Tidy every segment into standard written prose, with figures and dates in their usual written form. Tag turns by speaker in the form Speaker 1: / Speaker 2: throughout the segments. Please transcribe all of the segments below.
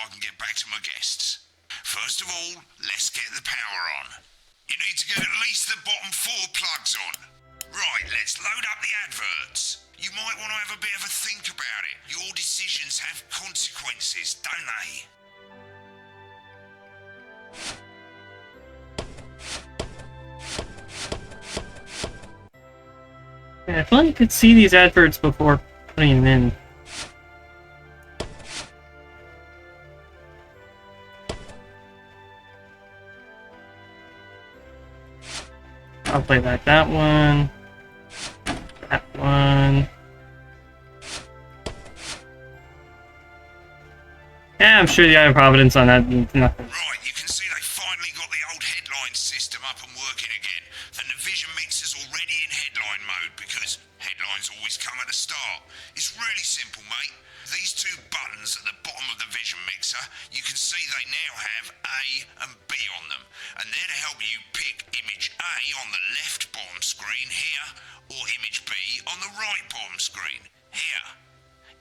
Speaker 1: I can get back to my guests. First of all, let's get the power on. You need to get at least the bottom 4 plugs on. Right, let's load up the adverts. You might want to have a bit of a think about it. Your decisions have consequences, don't they?
Speaker 2: Yeah, I feel like you could see these adverts before putting them in. I'll play that one. That one. Yeah, I'm sure the Eye of Providence on that means nothing.
Speaker 1: Right, you can see they finally got the old headline system up and working again. And the Vision Mixer's already in headline mode because headlines always come at the start. It's really simple, mate. These 2 buttons at the bottom of the Vision Mixer, you can see they now have A and B on them. And they're to help you pick image A on the left bottom screen here, or image B on the right bottom screen here.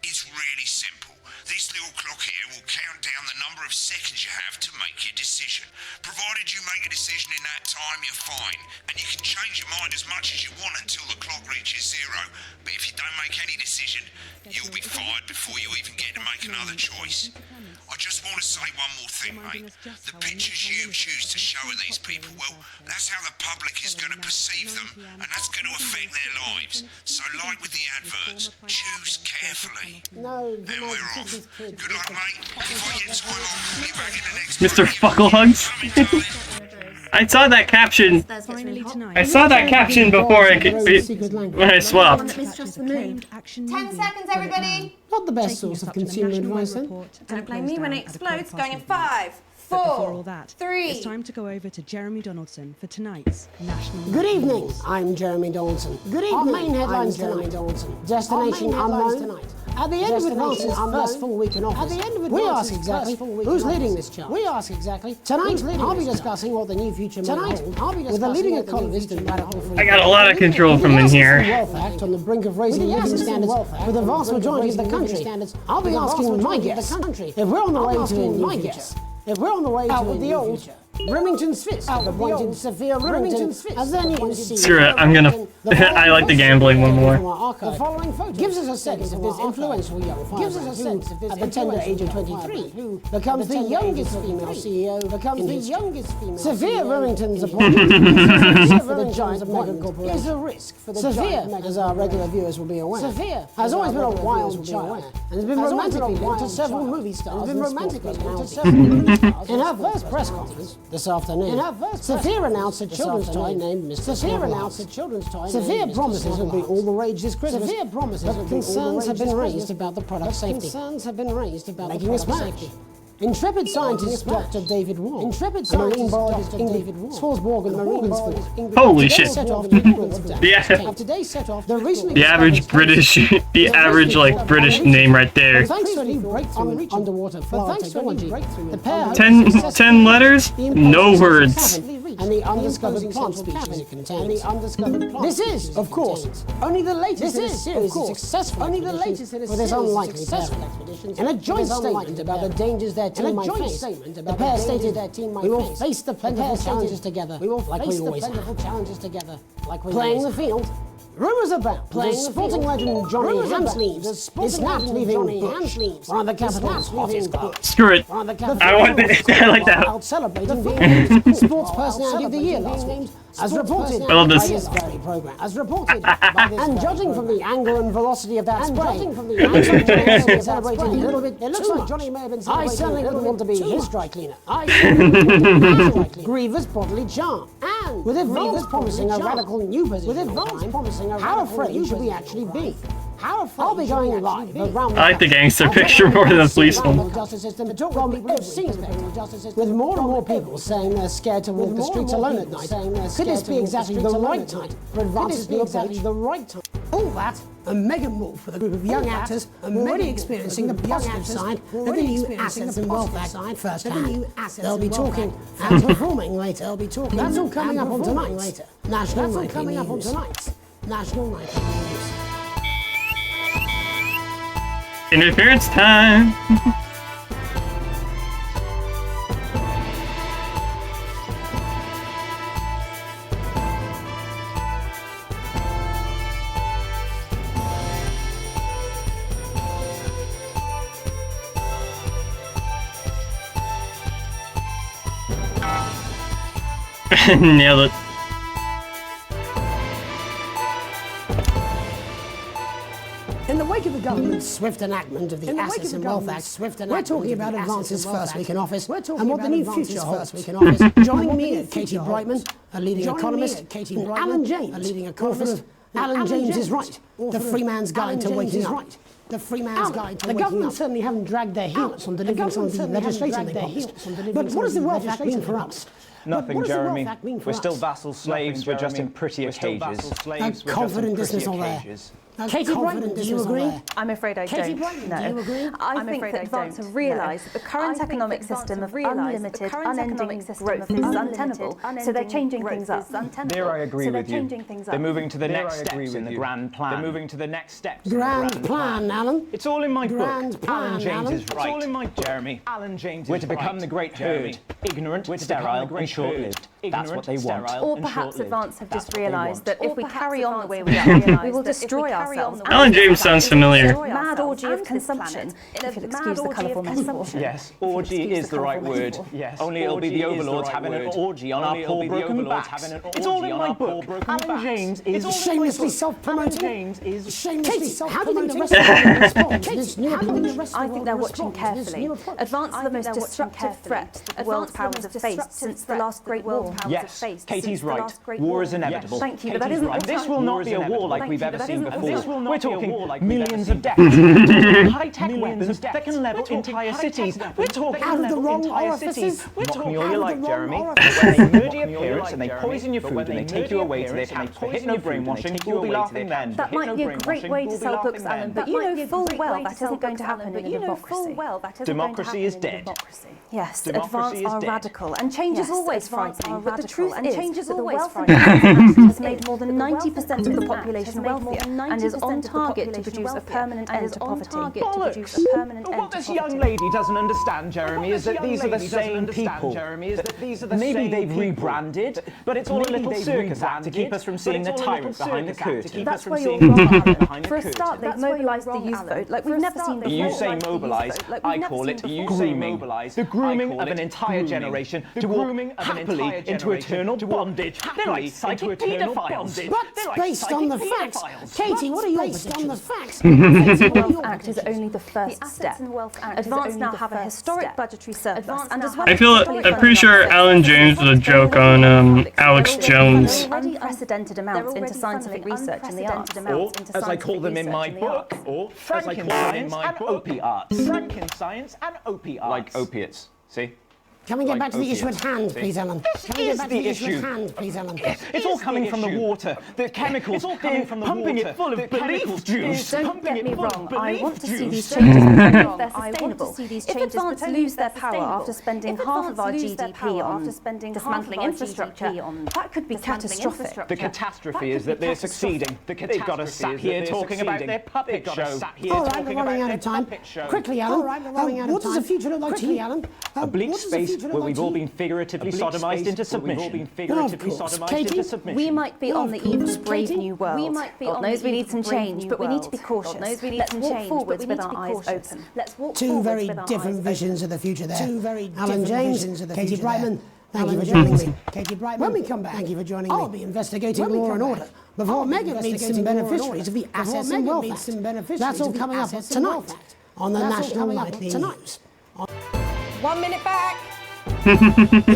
Speaker 1: It's really simple. This little clock here will count down the number of seconds you have to make your decision. Provided you make a decision in that time, you're fine. And you can change your mind as much as you want until the clock reaches 0. But if you don't make any decision, you'll be fired before you even get to make another choice. I just want to say one more thing, mate. The pictures you choose to show of these people, well, that's how the public is going to perceive them, and that's going to affect their lives. So like with the adverts, choose carefully.
Speaker 3: No,
Speaker 1: And we're off. Good luck, mate. If I get time, I'll call you back in the next
Speaker 2: Mr. Fucklehugs? I saw that caption. I saw that caption before when I swapped.
Speaker 3: 10 seconds, everybody. Not the best source of consumer advice, then.
Speaker 4: Don't blame me when it explodes. Going in 5, 4, 3.
Speaker 5: It's time to go over to Jeremy Donaldson for tonight's National
Speaker 3: Good
Speaker 5: News.
Speaker 3: evening, I'm Jeremy Donaldson. Good evening, main headlines Jeremy Donaldson. Destination unknown. Tonight. At the end of Advance's first full week in office, we ask exactly who's leading this charge. We ask exactly. Tonight, I'll be discussing what the new future may hold with a leading economist and radical free.
Speaker 2: I got a lot of control from in here.
Speaker 3: Wealth Act on the brink of raising living standards for the vast majority of the country. I'll be asking my guess if we're on the way to a new future. If we're on the way to a new future. Remington's Fist appointed Sophia Remington as their new CEO.
Speaker 2: Screw it, I'm gonna... I like the gambling one more.
Speaker 3: The following photo gives us a sense of this influential young fireman who, at the tender age of 23, becomes the youngest female CEO in history. Sophia Remington's appointment for the giant Meghan Corporation is a risk for the Sophia, as our regular viewers will be aware, Sophia has always been a wild child and has been romantically linked to several movie stars. In her first press conference this afternoon, Sophia announced a children's toy named Mr. Sophia promises it'll be all the rage this Christmas. But concerns have been raised about the product's safety. Making us mad. Intrepid scientist Dr. David Wong, a marine biologist David Wong, Swarsborg and Marines Force.
Speaker 2: Holy shit. The average British, the average like British name right there.
Speaker 3: Thanks to a new breakthrough in underwater flower technology, the pair
Speaker 2: 10 letters? No words.
Speaker 3: and the undiscovered plant species it contains. This is, of course, only the latest in a series of successful expeditions for this unlikely pair. In a joint statement about the dangers their team might face, the pair stated, "We will face the plentiful challenges together, like we always have. Playing the field." Rumours about the sporting legend Johnny Hamsleeves is snapped leaving Bush, one of the capital's hottest clubs.
Speaker 2: Screw it. I want it. I like that.
Speaker 3: Out celebrating being Sports Personality of the Year last week. As reported
Speaker 2: love this.
Speaker 3: by this very program. And judging from the angle and velocity of that spray, it looks like Johnny may have been celebrating a little bit too much. I certainly wouldn't want to be his dry cleaner. Grievous bodily charm. And with advance promising a radical new position how afraid should we actually be? I'll be going live around
Speaker 2: I like the gangster picture more than the police one.
Speaker 3: With more and more people saying they're scared to walk the streets alone at night, could this be exactly the right time for advances to approach? All that, a mega move for the group of young actors already experiencing the positive side of the new assets and wealth act firsthand. They'll be talking and performing later. That's all coming up on tonight's National Nightly News.
Speaker 2: Interference time. Nailed it.
Speaker 3: In the wake of the government's swift enactment of the Assets and Wealth Act, we're talking about advances first week in office and what the new future holds. Joining me are Katie Brightman, a leading economist, and Alan James, a leading economist. Alan James is right. The free man's guide to waking up. The free man's guide to waking up. The government certainly haven't dragged their heels on delivering some of the legislation they promised. But what does the Wealth Act mean for us?
Speaker 6: Nothing, Jeremy. We're still vassal slaves. We're just in prettier cages.
Speaker 3: Confident dismissal there. Katie Brightman, do you agree?
Speaker 4: I'm afraid I don't. No.
Speaker 3: Do you agree?
Speaker 4: I think that Advance have realised that the current economic system of unlimited, unending growth is untenable, so they're changing things up.
Speaker 6: There I agree with you. They're moving to the next steps in the grand plan. They're moving to the next steps in the
Speaker 3: Grand plan, Alan.
Speaker 6: It's all in my
Speaker 3: Grand
Speaker 6: book.
Speaker 3: plan,
Speaker 6: Alan James
Speaker 3: Alan.
Speaker 6: is right. It's all in my book, Jeremy. Alan James We're to become the great herd. Ignorant, sterile, and short-lived. That's what they want.
Speaker 4: Or perhaps Advance have just realised that if we carry on the way we are, we will destroy ourselves.
Speaker 2: Alan James sounds familiar.
Speaker 4: Mad orgy of consumption, if you'll excuse the colourful metaphor.
Speaker 6: Yes, orgy is the right word. Yes, only it'll be the overlords having an orgy on our poor broken backs. It's all in my book. Alan James is
Speaker 3: shamelessly self-promoting.
Speaker 6: James is
Speaker 3: Katie, how do you think the rest of them respond to this new approach?
Speaker 4: I think they're watching carefully. Advance are the most destructive threat that world powers have faced since the last Great War.
Speaker 6: Yes, Katie's right. War is inevitable.
Speaker 4: Thank you, but that isn't
Speaker 6: And this will not be a war like we've ever seen before. We're talking millions of deaths. High-tech weapons that can level entire cities. We're talking
Speaker 3: Out of the wrong
Speaker 6: entire cities.
Speaker 3: orifices.
Speaker 6: Mock me all
Speaker 3: Out
Speaker 6: you
Speaker 3: of
Speaker 6: like,
Speaker 3: the
Speaker 6: Jeremy.
Speaker 3: wrong
Speaker 6: When
Speaker 3: orifices.
Speaker 6: they murder your parents and they poison your food and they take you away to their camps for hypno-brainwashing, we'll be laughing then.
Speaker 4: That might be a great way to sell books, Alan, but you know full well that isn't going to happen in a democracy.
Speaker 6: Democracy is dead.
Speaker 4: Yes,
Speaker 6: Democracy
Speaker 4: Advance
Speaker 6: is
Speaker 4: are
Speaker 6: dead.
Speaker 4: radical, and change is always frightening. But the truth is that the welfare
Speaker 2: frightening.
Speaker 4: has made more than 90% of the population wealthier and is on target to produce a permanent end to poverty.
Speaker 6: Bollocks! But what this young lady doesn't understand, Jeremy, is that these are the same people. Maybe they've rebranded, but it's all a little circus act to keep us from seeing the tyrant behind the curtain.
Speaker 4: That's where you're wrong, Alan. For a start, they've mobilised the youth vote like we've never seen before.
Speaker 6: You say mobilise, I call it grooming. The grooming of an entire generation to walk happily into eternal bondage. They're like psychic paedophiles.
Speaker 3: But based on the facts, Katie, what are your based on the facts?
Speaker 4: The Wealth Act is only the first step. Advance now have a historic budgetary surplus, and as well
Speaker 2: I'm pretty sure Alan James was a joke on Alex Jones.
Speaker 4: Unprecedented amounts into scientific research in the arts.
Speaker 6: Or, as I call them in my book, or Franken-science and opiates. Franken-science and opiates. Like opiates, see?
Speaker 3: Can we get
Speaker 6: Like
Speaker 3: back to the issue at
Speaker 6: opiates.
Speaker 3: hand,
Speaker 6: See?
Speaker 3: please, Ellen? Can we
Speaker 6: is
Speaker 3: get back to
Speaker 6: the
Speaker 3: the issue
Speaker 6: issue.
Speaker 3: at hand, please, Ellen?
Speaker 6: It's all coming from the water, the chemicals, pumping it full of belief juice.
Speaker 4: Don't get me wrong, I want to see these changes if they're sustainable. If Advance lose their power after spending half of our GDP on dismantling infrastructure, that could be catastrophic.
Speaker 6: The catastrophe is that they're succeeding. They've got us sat here talking about their puppet show.
Speaker 3: All right, we're running out of time. Quickly, Alan.
Speaker 6: All right, we're running out of
Speaker 3: What does the
Speaker 6: time.
Speaker 3: future look like to you, Alan?
Speaker 6: A bleak
Speaker 3: What does the
Speaker 6: space
Speaker 3: future look
Speaker 6: where
Speaker 3: like
Speaker 6: we've
Speaker 3: to
Speaker 6: all
Speaker 3: you?
Speaker 6: been figuratively sodomized into submission.
Speaker 3: Katie?
Speaker 4: We might be on the eve of a brave
Speaker 3: Katie?
Speaker 4: new world. God knows we need some change, but we need to be cautious. Let's walk forwards with our eyes open.
Speaker 3: Two very different visions of the future there. Alan James, Katie Brightman, thank you for joining me. Katie Brightman, when we come back, thank you for joining me. I'll be investigating law and order before Megan meets some beneficiaries of the Assets and Wealth Act. That's all coming up tonight on the National Nightly News.
Speaker 4: 1 minute back.
Speaker 3: You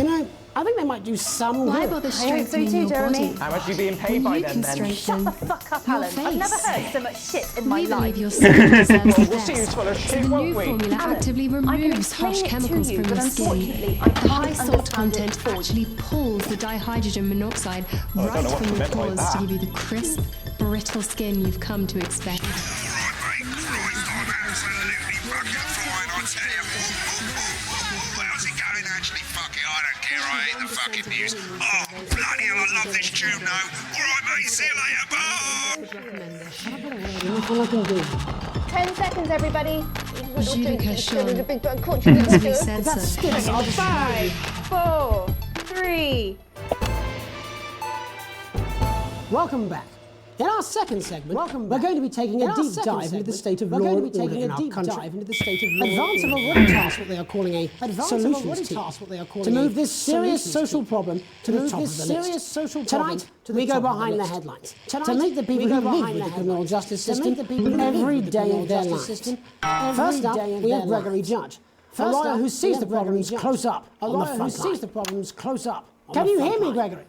Speaker 3: know, I think they might do some
Speaker 7: Why
Speaker 3: good.
Speaker 7: bother strengthening your body?
Speaker 6: How much are you being paid by
Speaker 7: You
Speaker 6: them
Speaker 7: can
Speaker 6: then?
Speaker 7: strengthen
Speaker 4: Fuck up,
Speaker 7: your
Speaker 4: Alan.
Speaker 7: face.
Speaker 4: I've never heard so much shit in my
Speaker 7: We
Speaker 4: life.
Speaker 7: believe your skin deserves the
Speaker 6: We'll see who's
Speaker 7: best.
Speaker 6: full of
Speaker 7: So
Speaker 6: shit,
Speaker 7: the
Speaker 6: won't
Speaker 7: new
Speaker 6: we?
Speaker 7: formula actively
Speaker 4: I can
Speaker 7: removes
Speaker 4: explain
Speaker 7: harsh
Speaker 4: it to
Speaker 7: chemicals
Speaker 4: you,
Speaker 7: from
Speaker 4: but
Speaker 7: your skin.
Speaker 4: unfortunately, I
Speaker 7: The
Speaker 4: can't
Speaker 7: high salt
Speaker 4: understand
Speaker 7: content
Speaker 4: it for you.
Speaker 7: actually pulls the dihydrogen monoxide
Speaker 6: don't
Speaker 7: right
Speaker 6: know what
Speaker 7: from
Speaker 6: you
Speaker 7: your
Speaker 6: meant by
Speaker 7: pores to
Speaker 6: that.
Speaker 7: give you the crisp, brittle skin you've come to expect.
Speaker 1: Right, mate, Christ, I'm absolutely fucking fine, I tell you. How's it going, actually? Fuck it, I don't care, I hate the fucking news. Oh, bloody hell, I love this tune now. Alright, mate, see you later, bye!
Speaker 8: 10 seconds, everybody.
Speaker 7: Judica Sean.
Speaker 8: The big bug caught
Speaker 7: Because we
Speaker 8: you.
Speaker 7: said so.
Speaker 4: 5, 4, 3.
Speaker 3: Welcome back. In our second segment, we're going to be taking a deep dive into the state of law and order in our country. Advance have already tasked what they are calling a solutions team to move this serious social problem to the top of the list. Tonight, we go behind the headlines to meet the people who live with the criminal justice system every day of their lives. First up, we have Gregory Judge, a lawyer who sees the problems close up on the front line. Can you hear me, Gregory?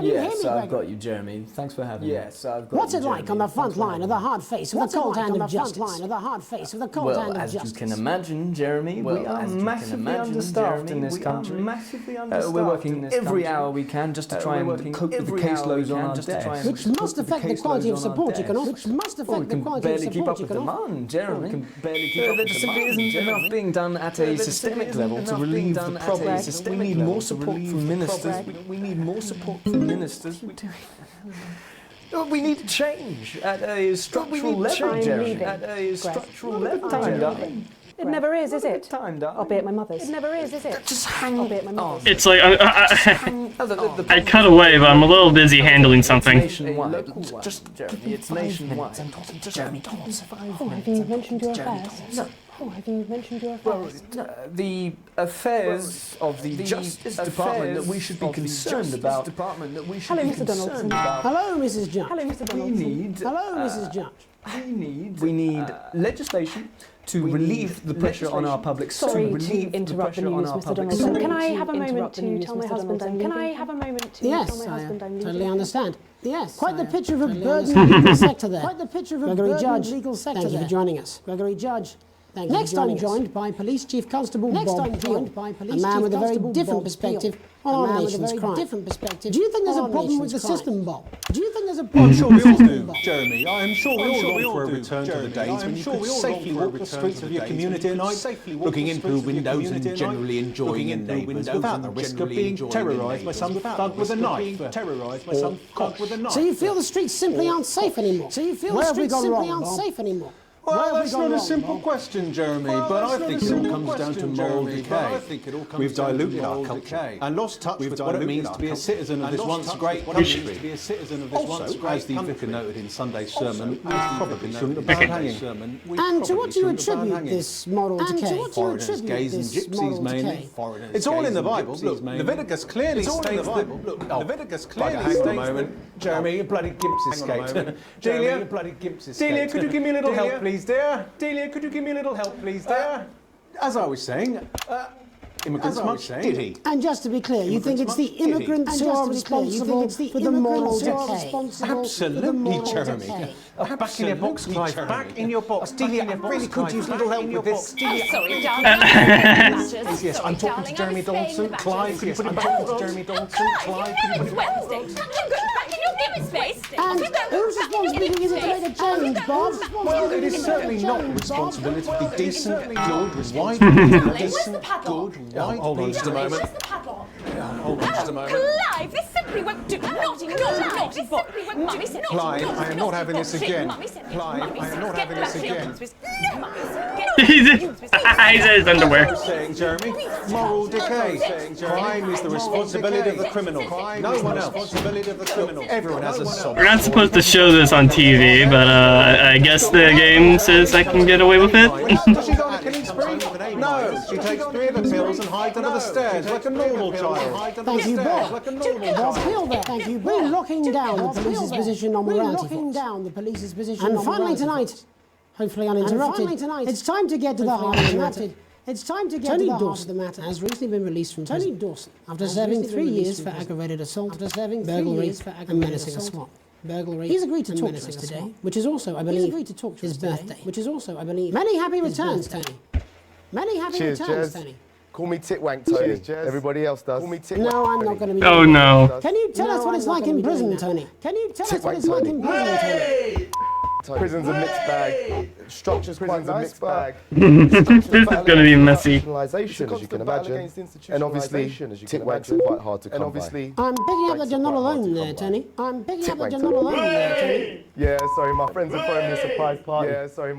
Speaker 8: Yes, I've got you, Jeremy. Thanks for having me.
Speaker 3: What's it like on the front line of the hard face of the cold hand of justice?
Speaker 8: Well, as you can imagine, Jeremy, we are massively understaffed in this country. We're working every hour we can just to try and cope with the caseloads on our desk.
Speaker 3: Which must affect the quality of support you can offer.
Speaker 8: We can barely keep up with demand, Jeremy. There just simply isn't enough being done at a systemic level to relieve the problem. We need more support from ministers. We need more support from ministers. We need change at a structural level, Jeremy. At a structural level.
Speaker 4: It never is it?
Speaker 8: I'll
Speaker 4: be at my mother's. It never is it?
Speaker 8: Just hang
Speaker 4: I'll be at my mother's.
Speaker 2: It's like I cut away, but I'm a little busy handling something.
Speaker 8: Nationwide. Just Jeremy, it's nationwide.
Speaker 4: Jeremy Donaldson. Oh, have you mentioned your affairs? No. Oh, have you mentioned your affairs?
Speaker 8: The affairs of the Justice Department that we should be concerned about.
Speaker 4: Hello, Mr. Donaldson.
Speaker 3: Hello, Mrs. Judge.
Speaker 4: Hello, Mr. Donaldson.
Speaker 3: Hello, Mrs. Judge.
Speaker 8: We need legislation to relieve the pressure on our public.
Speaker 4: Sorry to interrupt the news, Mr. Donaldson. Can I have a moment to tell my husband I'm leaving? Can I have a moment to tell my husband I'm leaving?
Speaker 3: Totally understand. Yes. Quite the picture of a burdened legal sector there. Gregory Judge, thank you for joining us. Gregory Judge. Next, I'm joined by Police Chief Constable Bob Peel, a man with a very different perspective on our nation's crime. Do you think there's a problem with the system, Bob? Do you think there's a problem?
Speaker 9: I'm sure we all do, Jeremy. I am sure we all long for a return to the days when you could safely walk the streets of your community at night, looking in through windows and generally enjoying your neighbours without the risk of being terrorised by some thug with a knife.
Speaker 3: So you feel the streets simply aren't safe anymore? Where have we gone wrong?
Speaker 9: Well, that's not a simple question, Jeremy, but I think it all comes down to moral decay. We've diluted our culture and lost touch with what it means to be a citizen of this once great country. Also, as the vicar noted in Sunday's sermon, we probably shouldn't have been hanging.
Speaker 3: And to what do you attribute this moral decay?
Speaker 9: Foreigners, gays and gypsies mainly. It's all in the Bible. Look, Leviticus clearly states that... Leviticus clearly states... Hang on a moment. Jeremy, your bloody gimps escaped. Delia, could you give me a little help, please? Dear, Delia, could you give me a little help, please, dear? As I was saying, immigrants much did he?
Speaker 3: And just to be clear, you think it's the immigrants who are responsible for the moral decay?
Speaker 9: Absolutely, Jeremy. Back in your box, Clive. Back in your box. Delia, I really could use little help with this.
Speaker 4: I'm sorry, darling.
Speaker 9: Yes, I'm talking to Jeremy Donaldson. Clive, could you put him talking to Jeremy Donaldson? Clive, could you put him...
Speaker 4: Wednesday. I'm going back in your dimmer space.
Speaker 3: And whose responsibility is it to make a change, Bob?
Speaker 9: Well, it is certainly not the responsibility of the decent, good, wide, Hold on just a moment. Hold on just a moment.
Speaker 4: Clive, this simply won't do. Not, this simply won't. Mummy said not.
Speaker 9: Clive, I am not having this again. Clive, I am not having this again.
Speaker 2: He's in his underwear.
Speaker 9: Saying, Jeremy, moral decay. Crime is the responsibility of the criminal. No one else. Everyone has a soul.
Speaker 2: We're not supposed to show this on TV, but I guess the game says I can get away with it.
Speaker 9: Does she go on a killing spree? No, she takes 3 of the pills and hides under the stairs like a normal child.
Speaker 3: Thank you, Bob. Bob Hill there. Thank you, Bob. We're locking down the police's position on morality. And finally tonight, hopefully uninterrupted, it's time to get to the heart of the matter. Tony Dawson has recently been released from prison after serving 3 years for aggravated assault, burglary, and menacing assault. He's agreed to talk to us today, which is also, I believe, his birthday. Many happy returns, Tony. Many happy returns, Tony.
Speaker 10: Call me Titwank, Tony. Everybody else does. Call me Titwank.
Speaker 3: No, I'm not going to be.
Speaker 2: Oh no.
Speaker 3: Can you tell us what it's like in prison, Tony?
Speaker 10: Prison's a mixed bag. Structure's quite nice, but
Speaker 2: This is going to be messy.
Speaker 10: Institutionalization, as you can imagine. And obviously, Titwanks are quite hard to come by.
Speaker 3: I'm picking up that you're not alone there, Tony.
Speaker 10: Yeah, sorry, my friends are throwing me a surprise party.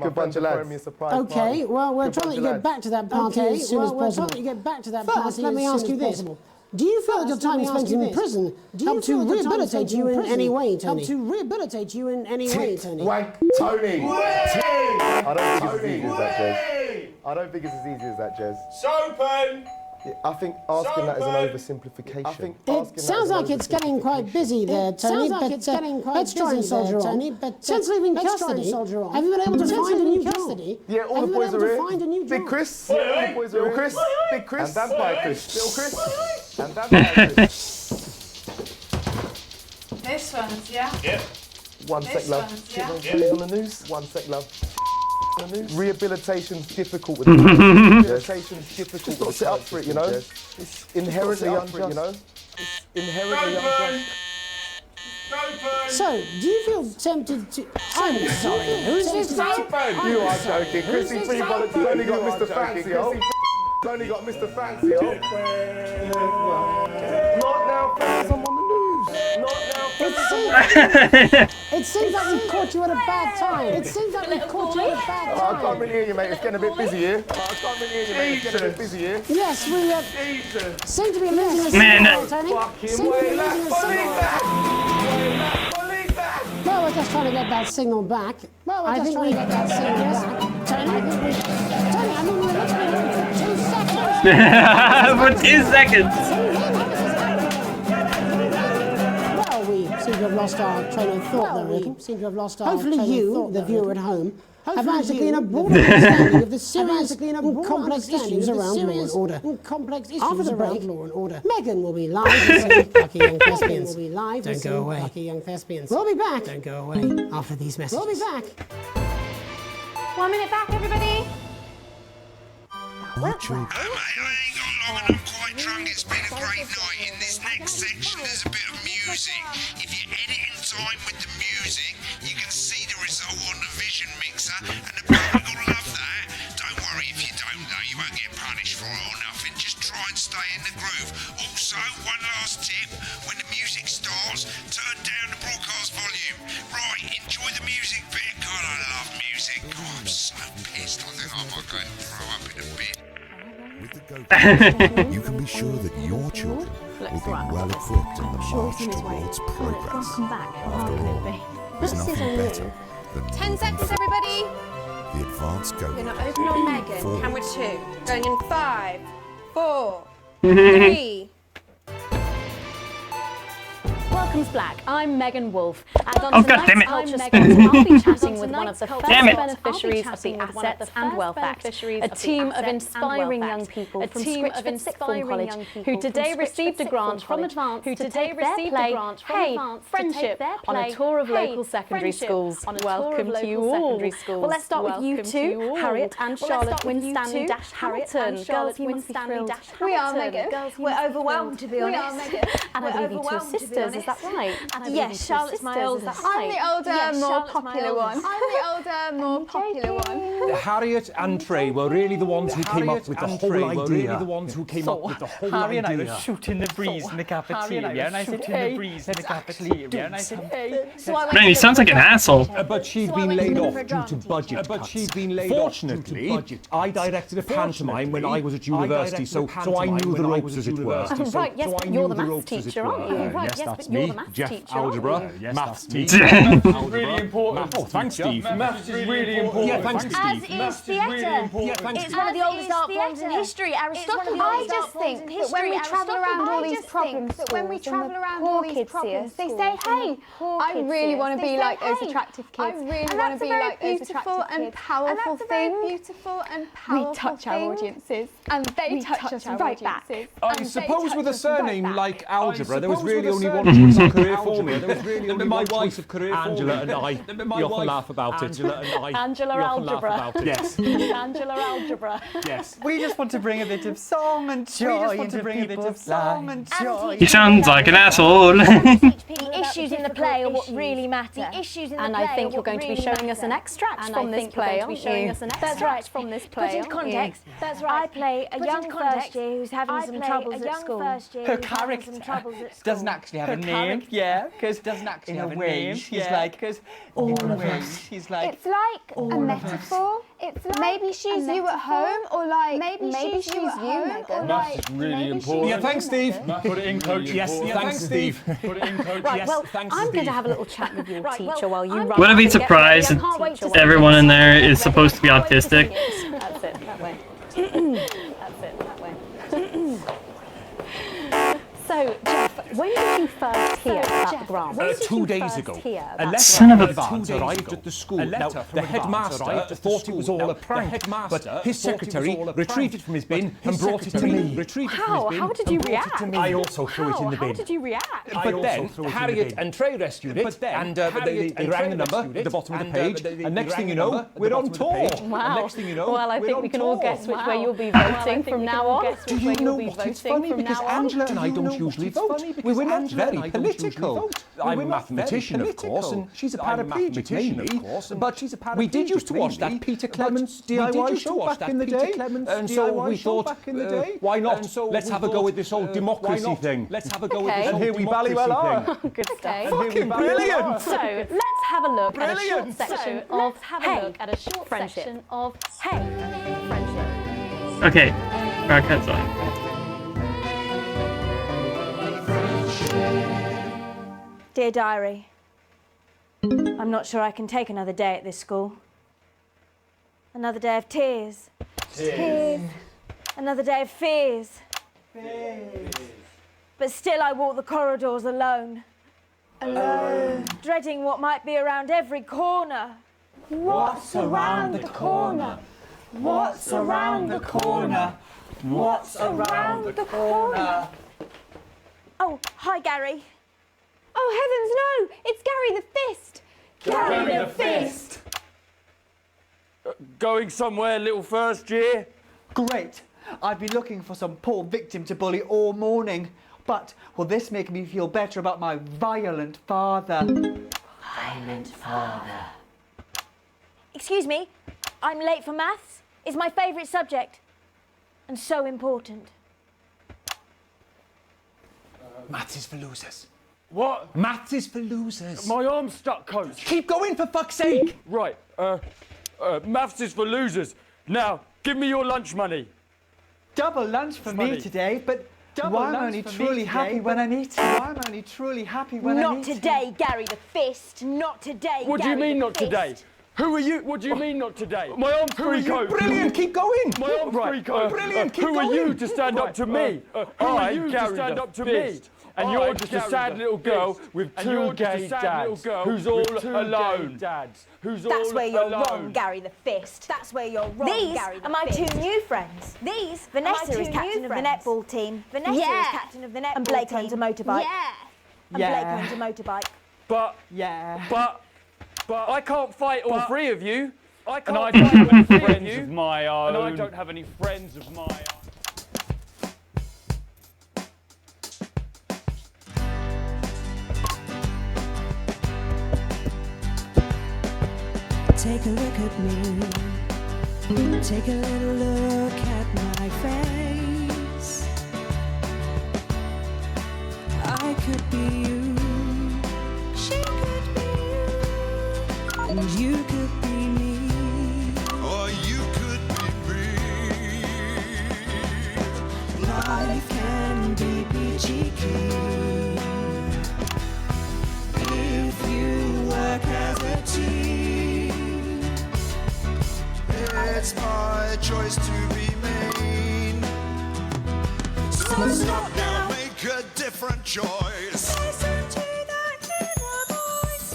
Speaker 10: Good bunch of lads.
Speaker 3: Okay, well, we're trying to get back to that party as soon as possible. First, let me ask you this. Do you feel that your time spent in prison helped to rehabilitate you in any way, Tony?
Speaker 10: Tick, wank, Tony! I don't think it's as easy as that, Jez.
Speaker 9: Sopen!
Speaker 10: I think asking that is an oversimplification.
Speaker 3: It sounds like it's getting quite busy there, Tony, but let's try and soldier on. Since leaving custody, have you been able to find a new custody?
Speaker 10: Yeah, all the boys are here. Big Chris, Little Chris, Big Chris, and Vampire Chris. Little Chris, and Vampire Chris.
Speaker 11: This one's, yeah?
Speaker 9: Yep.
Speaker 10: One sec, love.
Speaker 11: Yeah.
Speaker 10: On the news. One sec, love. Rehabilitation's difficult with Rehabilitation's difficult. Just got to sit up for it, you know. It's inherently unjust, you know. It's inherently unjust.
Speaker 3: So, do you feel tempted to... I'm sorry, who's this?
Speaker 10: You are joking. Chrissy Free Volunteers only got Mr. Fancy, oh. Only got Mr. Fancy, oh. Not now, fellas, I'm on the news. Not now,
Speaker 3: It seems like we've caught you at a bad time.
Speaker 10: I can't really hear you, mate. It's getting a bit busy here.
Speaker 3: Yes, we seem to be losing a signal, Tony. Well, we're just trying to get that signal back. I think we get that signal back. Tony, I mean, we're literally here for 2 seconds.
Speaker 2: For 2 seconds.
Speaker 3: Well, we seem to have lost our train of thought there, Ricky. Hopefully you, the viewer at home, have managed to gain a broader understanding of the serious and complex issues around law and order. After the break, Megan will be live with Lucky Young Thespians. Don't go away. We'll be back. Don't go away after these messages. We'll be back.
Speaker 4: 1 minute back, everybody.
Speaker 1: Mate, I ain't got long and I'm quite drunk. It's been a great night. In this next section, there's a bit of music. If you edit in time with the music, you can see the result on the Vision Mixer, and the public will love that. Don't worry if you don't know, you won't get punished for it or nothing. Just try and stay in the groove. Also, one last tip, when the music starts, turn down the broadcast volume. Right, enjoy the music bit. God, I love music. God, I'm so pissed. I think I might go and throw up in a bit.
Speaker 12: With the GoPro, you can be sure that your children will be well equipped in the march towards progress. After all, there's nothing better than
Speaker 11: 10 seconds, everybody.
Speaker 12: the advanced GoPro.
Speaker 11: We're going to open on Megan. Camera 2. Going in 5, 4, 3.
Speaker 4: Welcome's Black. I'm Megan Wolf. And on
Speaker 2: Oh, God damn it.
Speaker 4: I'll be chatting with one of the first beneficiaries of the Assets and Wealth Act, a team of inspiring young people from Switchford Sixth Form College who today received a grant from Advance to take their play, Hey Friendship, on a tour of local secondary schools. Welcome to you all. Well, let's start with you two, Harriet and Charlotte Winstanley Hamilton. Girls, you must be thrilled.
Speaker 11: We are, Megan. We're overwhelmed, to be honest.
Speaker 4: And I believe you two are sisters, is that right?
Speaker 11: Yes, Charlotte's my older. I'm the older, more popular one.
Speaker 9: Harriet and Trey were really the ones who came up with the whole idea.
Speaker 6: Harry and I were shooting the breeze in the cafeteria, and I said, hey.
Speaker 2: Man, he sounds like an asshole.
Speaker 9: But she'd been laid off due to budget cuts. Fortunately, I directed a pantomime when I was at university, so I knew the ropes, as it were.
Speaker 4: Right, yes, but you're the maths teacher, aren't you? Right,
Speaker 9: Yes,
Speaker 4: yes,
Speaker 9: that's
Speaker 4: but you're
Speaker 9: me.
Speaker 4: the maths
Speaker 9: Jeff,
Speaker 4: teacher,
Speaker 9: algebra,
Speaker 4: aren't you?
Speaker 9: maths
Speaker 2: teacher.
Speaker 9: Really important. Oh, thanks, Steve.
Speaker 13: Maths is really important.
Speaker 9: Yeah, thanks,
Speaker 11: As
Speaker 9: Steve.
Speaker 11: is theatre.
Speaker 9: Thanks,
Speaker 11: It's one of the oldest art forms in history. Aristotle. I just think that when we travel around all these problem schools, they say, "Hey, I really want to be like those attractive kids. I really want to be like those attractive kids." And powerful thing. Beautiful and powerful. We touch our audiences, and they touch us right back.
Speaker 9: I suppose with a surname like algebra, there was really only one choice of career for me. There was really only my wife, Angela, and I. You often laugh about it.
Speaker 4: Angela Algebra.
Speaker 9: Yes.
Speaker 4: Angela Algebra.
Speaker 9: Yes.
Speaker 6: We just want to bring a bit of song and joy into people's lives.
Speaker 2: He sounds like an asshole.
Speaker 11: The issues in the play are what really matter.
Speaker 4: And I think you're going to be showing us an extract from this play, aren't you?
Speaker 11: That's right.
Speaker 4: From this
Speaker 11: Put into context. That's right. I play a young first year who's having some troubles at school.
Speaker 6: Her character doesn't actually have a name. name, yeah, because doesn't actually have a name. He's like, because all of us. He's like,
Speaker 11: it's like a metaphor. It's like maybe she's you at home, or like maybe she's you, or like
Speaker 13: is really important.
Speaker 9: Yeah, thanks, Steve.
Speaker 13: Put it in, coach.
Speaker 9: Yes, yeah, thanks, Steve.
Speaker 13: Put it in, coach.
Speaker 4: Right,
Speaker 9: Yes,
Speaker 4: well,
Speaker 9: thanks,
Speaker 4: I'm going
Speaker 9: Steve.
Speaker 4: to have a little chat with your teacher while you run.
Speaker 2: Would I be surprised if everyone in there is supposed to be autistic?
Speaker 4: That's it, that way. That's it, that way. So, Jeff, when did you first hear about the grant?
Speaker 6: 2 days ago. A letter
Speaker 2: Son of a-
Speaker 6: from advance arrived at the school. Now, the headmaster thought it was all a prank, but his secretary retrieved it from his bin and brought it to me.
Speaker 4: How? How did you react?
Speaker 6: I also threw it in the bin.
Speaker 4: How did you react?
Speaker 6: But then Harriet and Trey rescued it, and they rang the number at the bottom of the page, and next thing you know, we're on tour.
Speaker 4: Wow.
Speaker 6: Next thing you know,
Speaker 4: well, I think we can all guess which way you'll be voting from now on.
Speaker 6: Do you know what? It's funny because Angela and I don't usually vote. We're not very political. I'm a mathematician, of course, and she's a paraplegic mainly. But we did used to watch that Peter Clements DIY show back in the day, and so we thought, why not? Let's have a go with this whole democracy thing. Let's have a go with this whole democracy thing.
Speaker 4: Good stuff.
Speaker 6: Fucking brilliant!
Speaker 4: So let's have a look at a short section of Hey Friendship.
Speaker 2: Okay, broadcast on.
Speaker 4: Dear Diary, I'm not sure I can take another day at this school. Another day of tears. Tears. Another day of fears. Fears. But still I walk the corridors alone. Alone. Dreading what might be around every corner.
Speaker 14: What's around the corner? What's around the corner? What's around the corner?
Speaker 4: Oh, hi Gary.
Speaker 11: Oh heavens no! It's Gary the Fist!
Speaker 14: Gary the Fist!
Speaker 13: Going somewhere, little first year?
Speaker 15: Great. I've been looking for some poor victim to bully all morning. But will this make me feel better about my violent father?
Speaker 14: Violent father.
Speaker 4: Excuse me, I'm late for maths. It's my favourite subject. And so important.
Speaker 6: Maths is for losers.
Speaker 13: What?
Speaker 6: Maths is for losers.
Speaker 13: My arm's stuck, coach.
Speaker 6: Keep going, for fuck's sake!
Speaker 13: Right, maths is for losers. Now, give me your lunch money.
Speaker 15: Double lunch for me today, but why am I only truly happy when I'm eating? Why am I only truly happy when I'm eating?
Speaker 4: Not today, Gary the Fist. Not today,
Speaker 13: What do you
Speaker 4: Gary
Speaker 13: mean
Speaker 4: the
Speaker 13: not
Speaker 4: Fist.
Speaker 13: today? Who are you? What do you mean not today? My arm's free, coach.
Speaker 6: Brilliant, keep going!
Speaker 13: My arm's free, coach.
Speaker 6: Brilliant, keep
Speaker 13: Who
Speaker 6: going!
Speaker 13: are you to stand up to me? Who are you to stand up to me? And you're just a sad little girl with two gay dads who's all alone.
Speaker 4: That's where you're wrong, Gary the Fist. That's where you're wrong,
Speaker 16: These
Speaker 4: Gary the
Speaker 16: are my
Speaker 4: Fist.
Speaker 16: two new friends.
Speaker 4: These
Speaker 16: Vanessa
Speaker 4: is captain of the netball team.
Speaker 16: Vanessa is captain of the netball
Speaker 4: And Blake
Speaker 16: team.
Speaker 4: owns a motorbike.
Speaker 16: Yeah.
Speaker 4: And Blake owns a motorbike.
Speaker 13: But I can't fight all three of you. I
Speaker 17: can't
Speaker 13: don't have any
Speaker 17: friends of my own.
Speaker 13: And I don't have any friends of my own.
Speaker 5: Take a look at me. Take a little look at my face. I could be you. She could be you. And you could be me.
Speaker 12: Or you could be me.
Speaker 5: Life can be peachy keen if you work as a team.
Speaker 12: It's my choice to be mean. So stop now, make a different choice.
Speaker 5: Listen to that inner voice.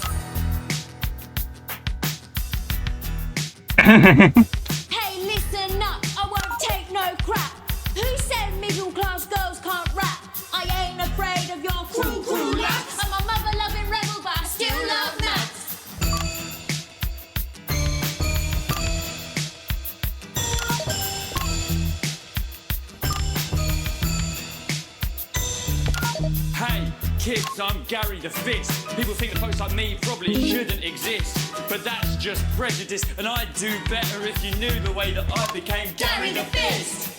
Speaker 16: Hey, listen up, I won't take no crap. Who said middle class girls can't rap? I ain't afraid of your cruel lads. I'm a mother loving rebel, but I still love maths.
Speaker 17: Hey, kids, I'm Gary the Fist. People think that folks like me probably shouldn't exist, but that's just prejudice, and I'd do better if you knew the way that I became Gary the Fist.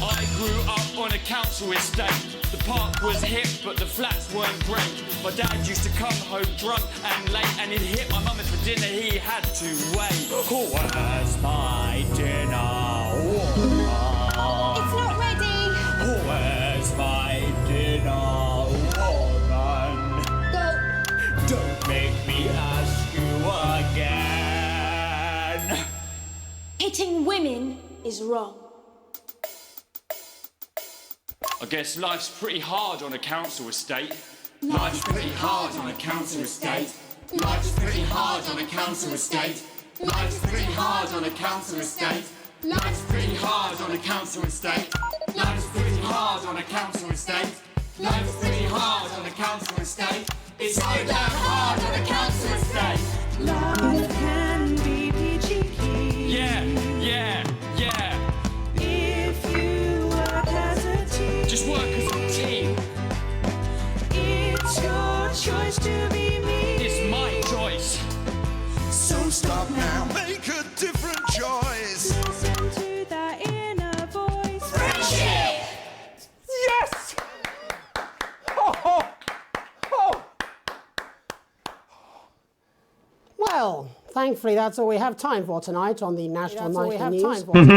Speaker 17: I grew on a council estate. The park was hip, but the flats weren't great. My dad used to come home drunk and late, and he'd hit my mum, and for dinner he had to wait. Where's my dinner?
Speaker 16: It's not ready.
Speaker 17: Where's my dinner, woman? Don't make me ask you again.
Speaker 16: Hitting women is wrong.
Speaker 17: I guess life's pretty hard on a council estate. Life's pretty hard on a council estate. Life's pretty hard on a council estate. Life's pretty hard on a council estate. Life's pretty hard on a council estate. Life's pretty hard on a council estate. Life's pretty hard on a council estate. It's so damn hard on a council estate.
Speaker 5: Love can be peachy keen.
Speaker 17: Yeah, yeah, yeah.
Speaker 5: If you work as a team.
Speaker 17: Just work as a team.
Speaker 5: It's your choice to be me.
Speaker 17: It's my choice.
Speaker 1: So stop now, make a different choice.
Speaker 5: Listen to that inner voice.
Speaker 16: Friendship!
Speaker 9: Yes! Oh.
Speaker 3: Well, thankfully that's all we have time for tonight on the National Nightly News. Join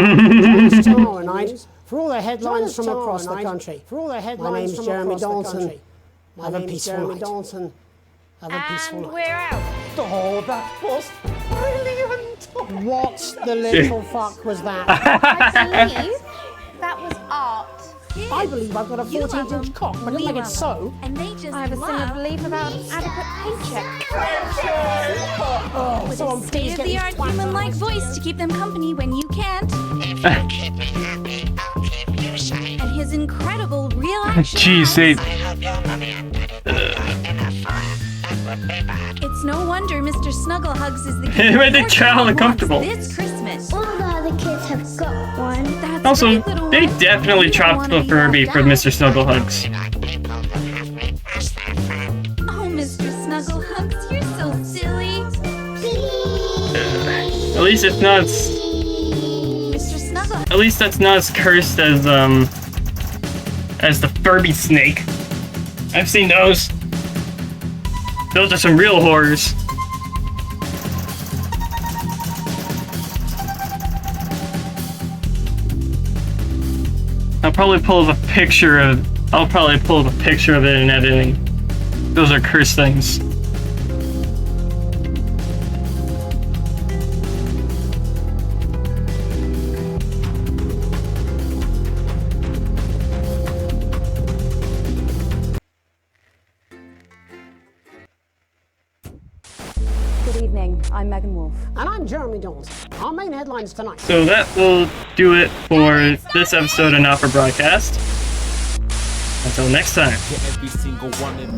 Speaker 3: us tomorrow night for all the headlines from across the country. My name's Jeremy Dalton. Have a peaceful night. Have a peaceful night.
Speaker 11: We're out.
Speaker 9: Oh, that was brilliant!
Speaker 3: What the little fuck was that?
Speaker 11: I believe that was art.
Speaker 3: I believe I've got a 14-inch cock, but don't make it so.
Speaker 11: And they just I have a similar belief about adequate paycheck.
Speaker 3: With a
Speaker 11: state-of-the-art human-like voice to keep them company when you can't. And his incredible real action.
Speaker 2: Jeez,
Speaker 11: It's no wonder Mr. Snugglehugs is the
Speaker 2: It made the child uncomfortable.
Speaker 11: This Christmas.
Speaker 16: All the other kids have got one.
Speaker 11: That's
Speaker 2: Also,
Speaker 11: right, little
Speaker 2: they
Speaker 11: one.
Speaker 2: definitely chopped the Furby for Mr. Snugglehugs.
Speaker 11: Oh, Mr. Snugglehugs, you're so silly.
Speaker 2: At least it's not.
Speaker 11: Mr. Snugglehugs.
Speaker 2: At least that's not as cursed as the Furby snake. I've seen those. Those are some real horrors. I'll probably pull up a picture of it in editing. Those are cursed things.
Speaker 4: Good evening, I'm Megan Wolf.
Speaker 3: And I'm Jeremy Dalton. Our main headlines tonight.
Speaker 2: So that will do it for this episode of Not For Broadcast. Until next time.
Speaker 8: Every single one of